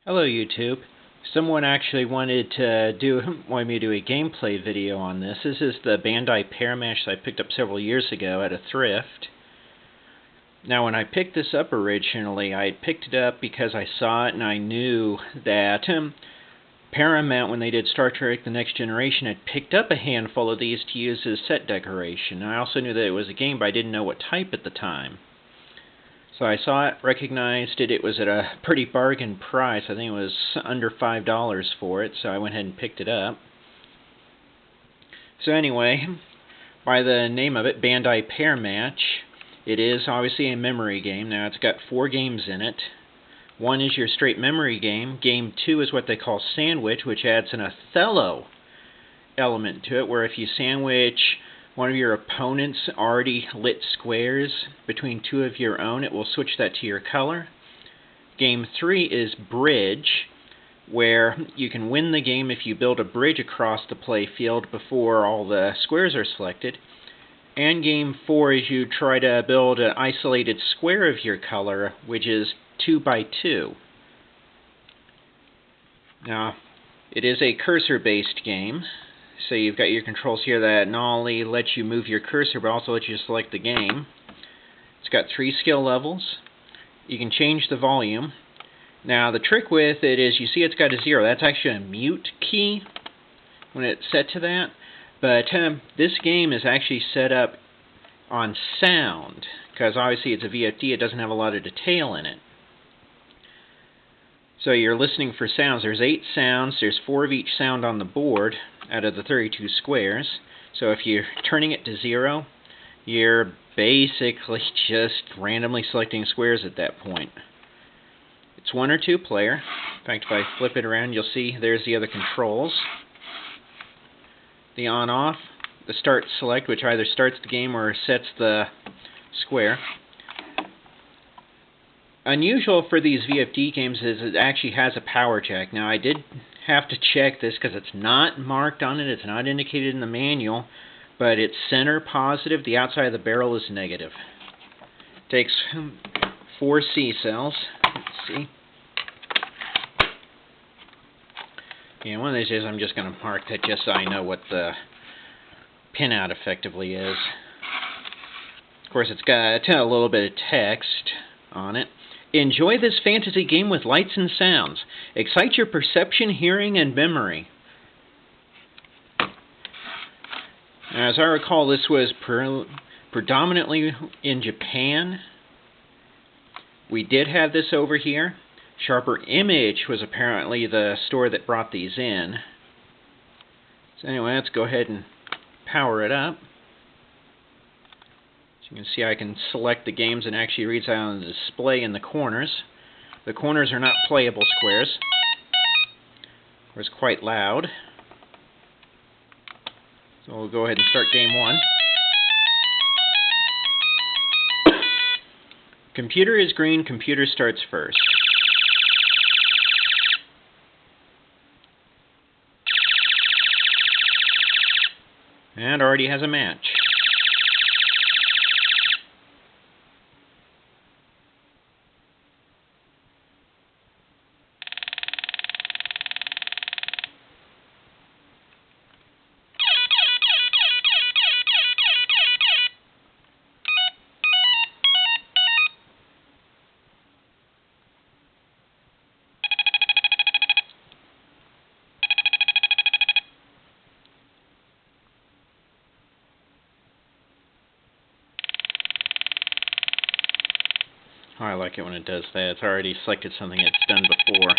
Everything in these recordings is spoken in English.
Hello YouTube. Someone actually wanted me to do a gameplay video on this. This is the Bandai Paramash I picked up several years ago at a thrift. Now when I picked this up originally, I had picked it up because I saw it and I knew that Paramount, when they did Star Trek The Next Generation, had picked up a handful of these to use as set decoration. I also knew that it was a game, but I didn't know what type at the time. So I saw it, recognized it. It was at a pretty bargain price. I think it was under $5 for it, so I went ahead and picked it up. So anyway, by the name of it, Bandai Paramash, it is obviously a memory game. Now it's got 4 games in it. One is your straight memory game. Game 2 is what they call Sandwich, which adds an Othello element to it, where if you sandwich one of your opponent's already lit squares between 2 of your own, it will switch that to your color. Game 3 is Bridge, where you can win the game if you build a bridge across the play field before all the squares are selected. And Game 4 is you try to build an isolated square of your color, which is 2 by 2. Now, it is a cursor-based game. So you've got your controls here that not only let you move your cursor, but also let you select the game. It's got 3 skill levels. You can change the volume. Now the trick with it is, you see it's got a 0. That's actually a mute key when it's set to that. But this game is actually set up on sound, because obviously it's a VFD, it doesn't have a lot of detail in it. So you're listening for sounds. There's 8 sounds. There's 4 of each sound on the board out of the 32 squares. So if you're turning it to 0, you're basically just randomly selecting squares at that point. It's 1 or 2 player. In fact, if I flip it around, you'll see there's the other controls. The on-off, the start-select, which either starts the game or sets the square. Unusual for these VFD games is it actually has a power jack. Now I did have to check this because it's not marked on it, it's not indicated in the manual, but it's center positive, the outside of the barrel is negative. Takes 4 C cells. Let's see. Yeah, one of these days I'm just going to mark that just so I know what the pinout effectively is. Of course, it's got a little bit of text on it. Enjoy this fantasy game with lights and sounds. Excite your perception, hearing, and memory. As I recall, this was predominantly in Japan. We did have this over here. Sharper Image was apparently the store that brought these in. So anyway, let's go ahead and power it up. You can see I can select the games and actually reads out on the display in the corners. The corners are not playable squares. It was quite loud. So we'll go ahead and start game 1. Computer is green, computer starts first. And already has a match. Oh, I like it when it does that. It's already selected something it's done before.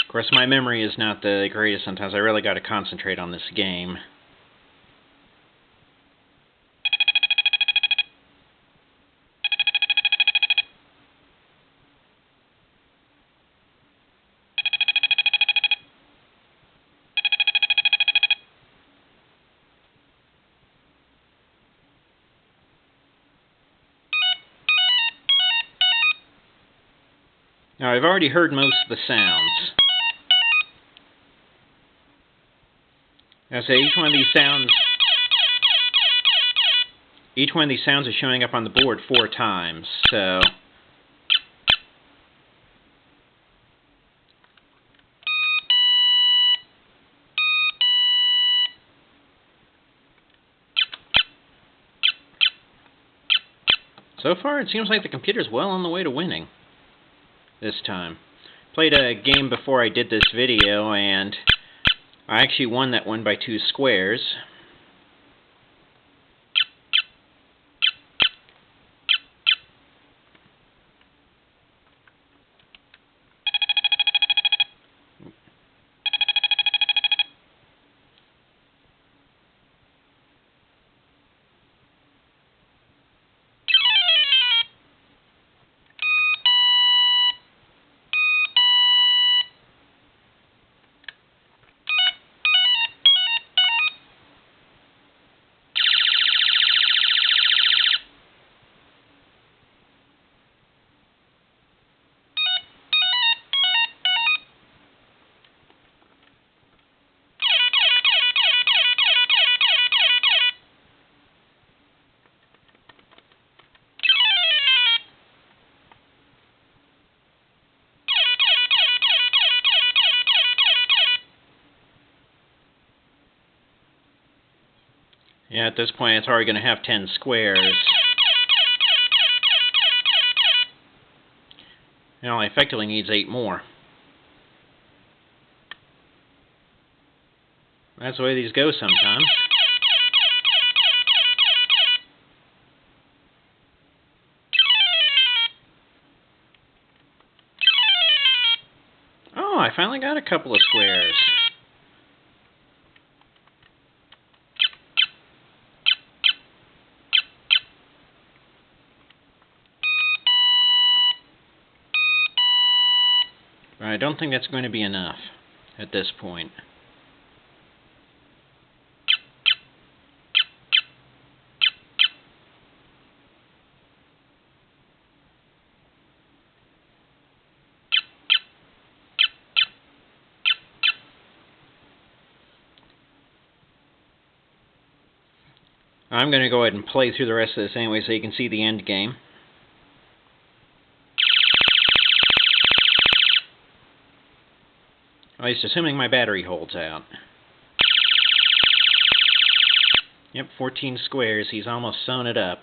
Of course, my memory is not the greatest sometimes. I really got to concentrate on this game. Now, I've already heard most of the sounds. Now, so each one of these sounds is showing up on the board 4 times. So far, it seems like the computer's well on the way to winning this time. Played a game before I did this video, and I actually won that one by 2 squares. Yeah, at this point it's already going to have 10 squares. It only effectively needs 8 more. That's the way these go sometimes. Oh, I finally got a couple of squares. But I don't think that's going to be enough at this point. I'm going to go ahead and play through the rest of this anyway so you can see the end game. At least assuming my battery holds out. Yep, 14 squares. He's almost sewn it up.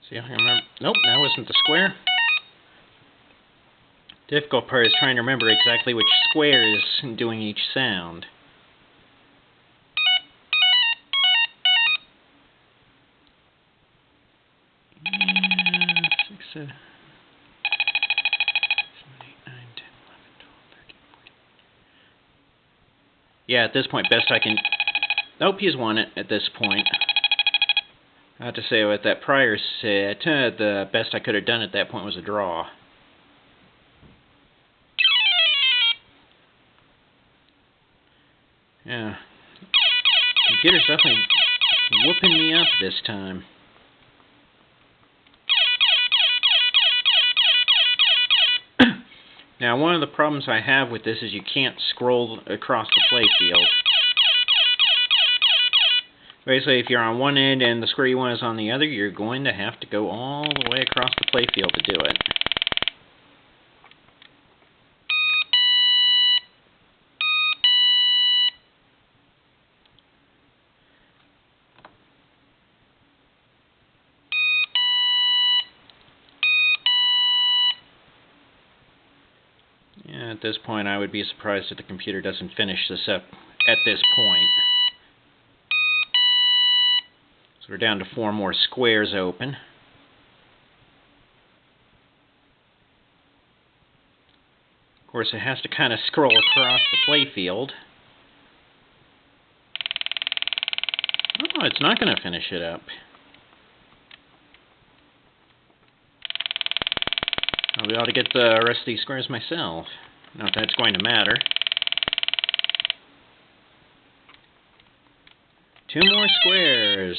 See if I can remember. Nope, that wasn't the square. Difficult part is trying to remember exactly which square is doing each sound. Yeah, 6, 7, 8, 9, 10, 11, 12, 13, 14. Yeah, at this point, best I can... Nope, he's won it at this point. I have to say, with that prior set, the best I could have done at that point was a draw. Yeah. Computer's definitely whooping me up this time. Now, one of the problems I have with this is you can't scroll across the playfield. Basically, if you're on one end and the square you want is on the other, you're going to have to go all the way across the playfield to do it. Yeah, at this point, I would be surprised if the computer doesn't finish this up at this point. So we're down to 4 more squares open. Of course, it has to kind of scroll across the playfield. Oh, it's not going to finish it up. I'll be able to get the rest of these squares myself. Not that it's going to matter. 2 more squares.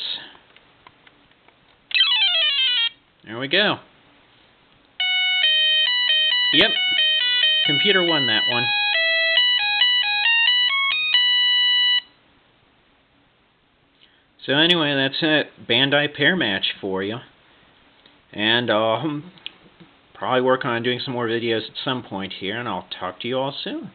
There we go. Yep. Computer won that one. So anyway, that's it. Bandai pair match for you. And probably work on doing some more videos at some point here, and I'll talk to you all soon.